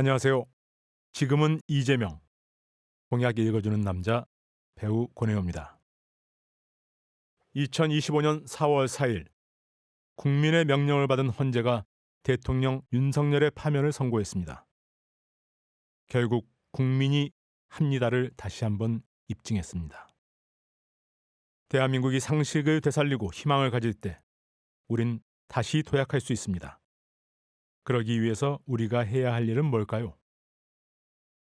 안녕하세요. 지금은 이재명, 공약 읽어주는 남자 배우 권혜호입니다. 2025년 4월 4일 국민의 명령을 받은 헌재가 대통령 윤석열의 파면을 선고했습니다. 결국 국민이 합니다를 다시 한번 입증했습니다. 대한민국이 상식을 되살리고 희망을 가질 때 우린 다시 도약할 수 있습니다. 그러기 위해서 우리가 해야 할 일은 뭘까요?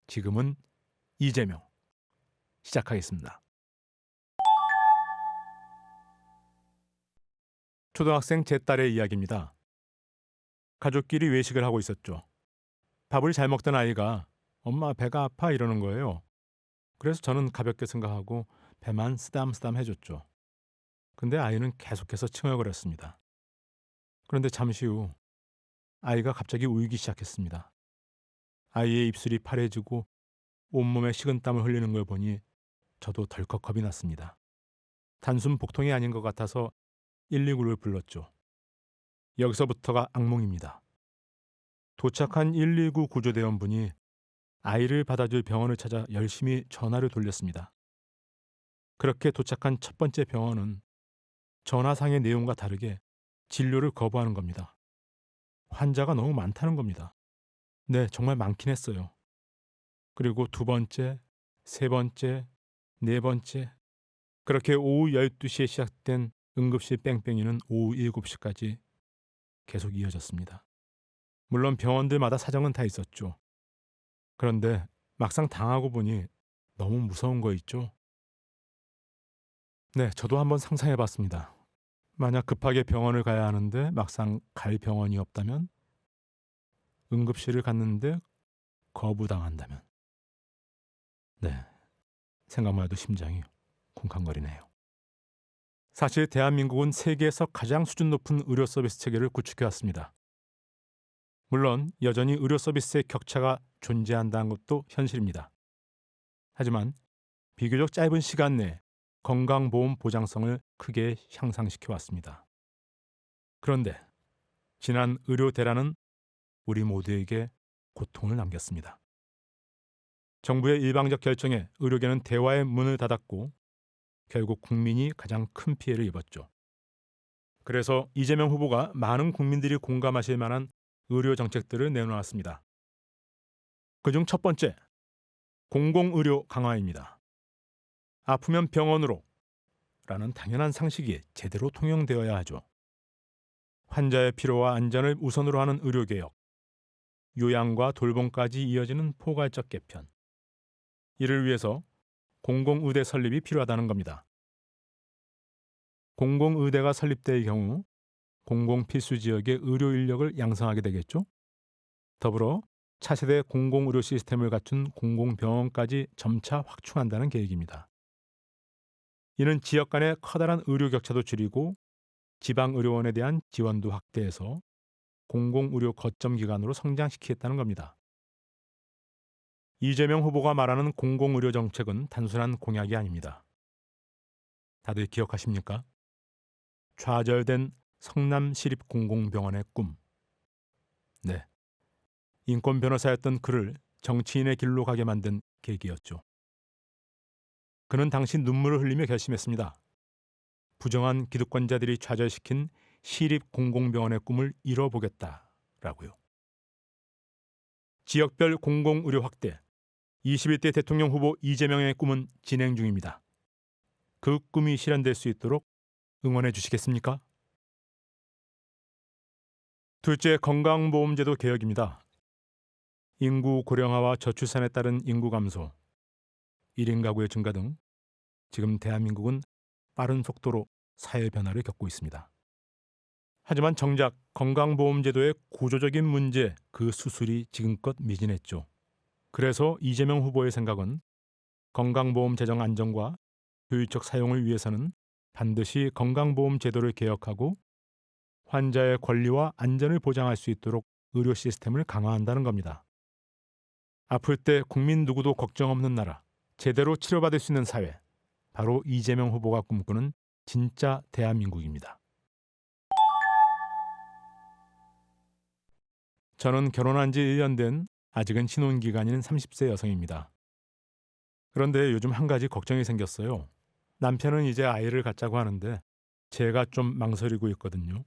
지금은 이재명 시작하겠습니다. 초등학생 제 딸의 이야기입니다. 가족끼리 외식을 하고 있었죠. 밥을 잘 먹던 아이가 엄마 배가 아파 이러는 거예요. 그래서 저는 가볍게 생각하고 배만 쓰담쓰담 해줬죠. 근데 아이는 계속해서 칭얼거렸습니다. 그런데 잠시 후 아이가 갑자기 울기 시작했습니다. 아이의 입술이 파래지고 온몸에 식은땀을 흘리는 걸 보니 저도 덜컥 겁이 났습니다. 단순 복통이 아닌 것 같아서 119를 불렀죠. 여기서부터가 악몽입니다. 도착한 119 구조대원분이 아이를 받아줄 병원을 찾아 열심히 전화를 돌렸습니다. 그렇게 도착한 첫 번째 병원은 전화상의 내용과 다르게 진료를 거부하는 겁니다. 환자가 너무 많다는 겁니다. 네, 정말 많긴 했어요. 그리고 두 번째, 세 번째, 네 번째, 그렇게 오후 12시에 시작된 응급실 뺑뺑이는 오후 7시까지 계속 이어졌습니다. 물론 병원들마다 사정은 다 있었죠. 그런데 막상 당하고 보니 너무 무서운 거 있죠? 네, 저도 한번 상상해 봤습니다. 만약 급하게 병원을 가야 하는데 막상 갈 병원이 없다면? 응급실을 갔는데 거부당한다면? 네, 생각만 해도 심장이 쿵쾅거리네요. 사실 대한민국은 세계에서 가장 수준 높은 의료 서비스 체계를 구축해 왔습니다. 물론 여전히 의료 서비스의 격차가 존재한다는 것도 현실입니다. 하지만 비교적 짧은 시간 내에 건강보험 보장성을 크게 향상시켜 왔습니다. 그런데 지난 의료 대란은 우리 모두에게 고통을 남겼습니다. 정부의 일방적 결정에 의료계는 대화의 문을 닫았고 결국 국민이 가장 큰 피해를 입었죠. 그래서 이재명 후보가 많은 국민들이 공감하실 만한 의료 정책들을 내놓았습니다. 그중 첫 번째, 공공의료 강화입니다. 아프면 병원으로 라는 당연한 상식이 제대로 통용되어야 하죠. 환자의 필요와 안전을 우선으로 하는 의료개혁, 요양과 돌봄까지 이어지는 포괄적 개편. 이를 위해서 공공의대 설립이 필요하다는 겁니다. 공공의대가 설립될 경우 공공필수지역의 의료 인력을 양성하게 되겠죠. 더불어 차세대 공공의료 시스템을 갖춘 공공병원까지 점차 확충한다는 계획입니다. 이는 지역 간의 커다란 의료 격차도 줄이고 지방의료원에 대한 지원도 확대해서 공공의료 거점 기관으로 성장시키겠다는 겁니다. 이재명 후보가 말하는 공공의료 정책은 단순한 공약이 아닙니다. 다들 기억하십니까? 좌절된 성남시립공공병원의 꿈. 네, 인권 변호사였던 그를 정치인의 길로 가게 만든 계기였죠. 그는 당시 눈물을 흘리며 결심했습니다. 부정한 기득권자들이 좌절시킨 시립공공병원의 꿈을 이뤄보겠다라고요. 지역별 공공의료 확대, 21대 대통령 후보 이재명의 꿈은 진행 중입니다. 그 꿈이 실현될 수 있도록 응원해 주시겠습니까? 둘째, 건강보험제도 개혁입니다. 인구 고령화와 저출산에 따른 인구 감소, 1인 가구의 증가 등 지금 대한민국은 빠른 속도로 사회 변화를 겪고 있습니다. 하지만 정작 건강보험제도의 구조적인 문제, 그 수술이 지금껏 미진했죠. 그래서 이재명 후보의 생각은 건강보험 재정 안정과 효율적 사용을 위해서는 반드시 건강보험 제도를 개혁하고 환자의 권리와 안전을 보장할 수 있도록 의료 시스템을 강화한다는 겁니다. 아플 때 국민 누구도 걱정 없는 나라, 제대로 치료받을 수 있는 사회, 바로 이재명 후보가 꿈꾸는 진짜 대한민국입니다. 저는 결혼한 지 1년 된 아직은 신혼기간인 30세 여성입니다. 그런데 요즘 한 가지 걱정이 생겼어요. 남편은 이제 아이를 갖자고 하는데 제가 좀 망설이고 있거든요.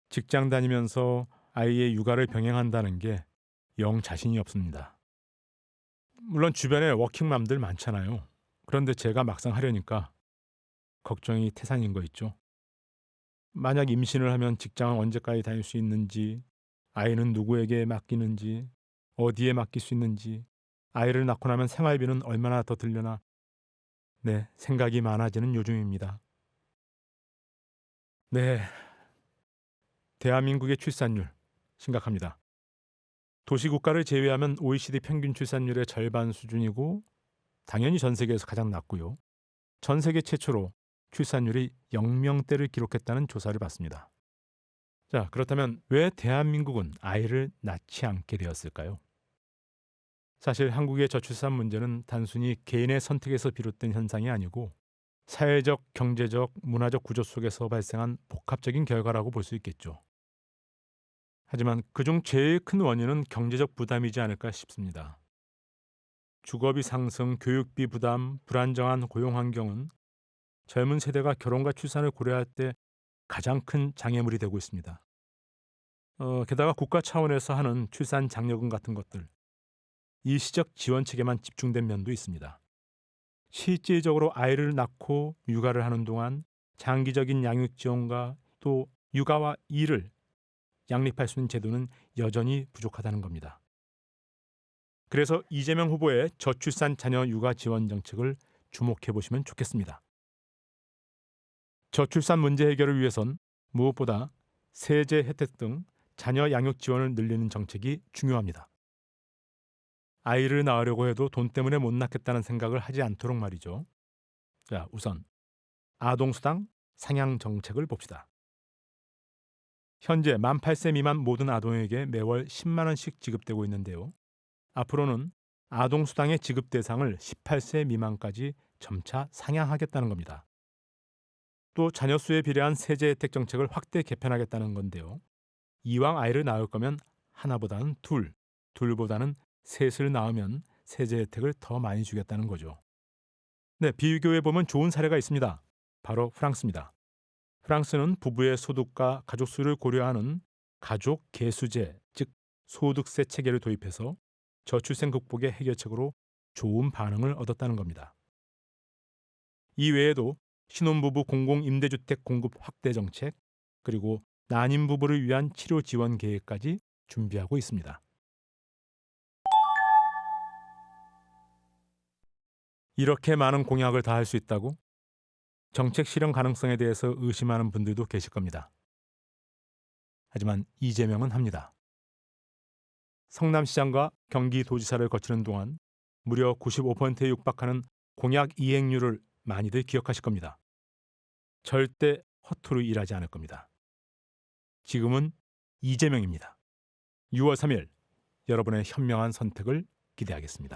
직장 다니면서 아이의 육아를 병행한다는 게 영 자신이 없습니다. 물론 주변에 워킹맘들 많잖아요. 그런데 제가 막상 하려니까 걱정이 태산인 거 있죠. 만약 임신을 하면 직장은 언제까지 다닐 수 있는지, 아이는 누구에게 맡기는지, 어디에 맡길 수 있는지, 아이를 낳고 나면 생활비는 얼마나 더 들려나. 네, 생각이 많아지는 요즘입니다. 네, 대한민국의 출산율 심각합니다. 도시국가를 제외하면 OECD 평균 출산율의 절반 수준이고 당연히 전 세계에서 가장 낮고요. 전 세계 최초로 출산율이 0명대를 기록했다는 조사를 봤습니다. 자, 그렇다면 왜 대한민국은 아이를 낳지 않게 되었을까요? 사실 한국의 저출산 문제는 단순히 개인의 선택에서 비롯된 현상이 아니고 사회적, 경제적, 문화적 구조 속에서 발생한 복합적인 결과라고 볼 수 있겠죠. 하지만 그중 제일 큰 원인은 경제적 부담이지 않을까 싶습니다. 주거비 상승, 교육비 부담, 불안정한 고용 환경은 젊은 세대가 결혼과 출산을 고려할 때 가장 큰 장애물이 되고 있습니다. 게다가 국가 차원에서 하는 출산 장려금 같은 것들, 일시적 지원 체계만 집중된 면도 있습니다. 실질적으로 아이를 낳고 육아를 하는 동안 장기적인 양육 지원과 또 육아와 일을 양립할 수 있는 제도는 여전히 부족하다는 겁니다. 그래서 이재명 후보의 저출산 자녀 육아 지원 정책을 주목해 보시면 좋겠습니다. 저출산 문제 해결을 위해선 무엇보다 세제 혜택 등 자녀 양육 지원을 늘리는 정책이 중요합니다. 아이를 낳으려고 해도 돈 때문에 못 낳겠다는 생각을 하지 않도록 말이죠. 자, 우선 아동수당 상향 정책을 봅시다. 현재 만 8세 미만 모든 아동에게 매월 10만 원씩 지급되고 있는데요. 앞으로는 아동수당의 지급 대상을 18세 미만까지 점차 상향하겠다는 겁니다. 또 자녀 수에 비례한 세제 혜택 정책을 확대 개편하겠다는 건데요. 이왕 아이를 낳을 거면 하나보다는 둘, 둘보다는 셋을 낳으면 세제 혜택을 더 많이 주겠다는 거죠. 네, 비교해 보면 좋은 사례가 있습니다. 바로 프랑스입니다. 프랑스는 부부의 소득과 가족 수를 고려하는 가족 계수제, 즉 소득세 체계를 도입해서 저출생 극복의 해결책으로 좋은 반응을 얻었다는 겁니다. 이 외에도 신혼부부 공공임대주택 공급 확대 정책, 그리고 난임 부부를 위한 치료 지원 계획까지 준비하고 있습니다. 이렇게 많은 공약을 다 할 수 있다고? 정책 실현 가능성에 대해서 의심하는 분들도 계실 겁니다. 하지만 이재명은 합니다. 성남시장과 경기도지사를 거치는 동안 무려 95%에 육박하는 공약 이행률을 많이들 기억하실 겁니다. 절대 허투루 일하지 않을 겁니다. 지금은 이재명입니다. 6월 3일 여러분의 현명한 선택을 기대하겠습니다.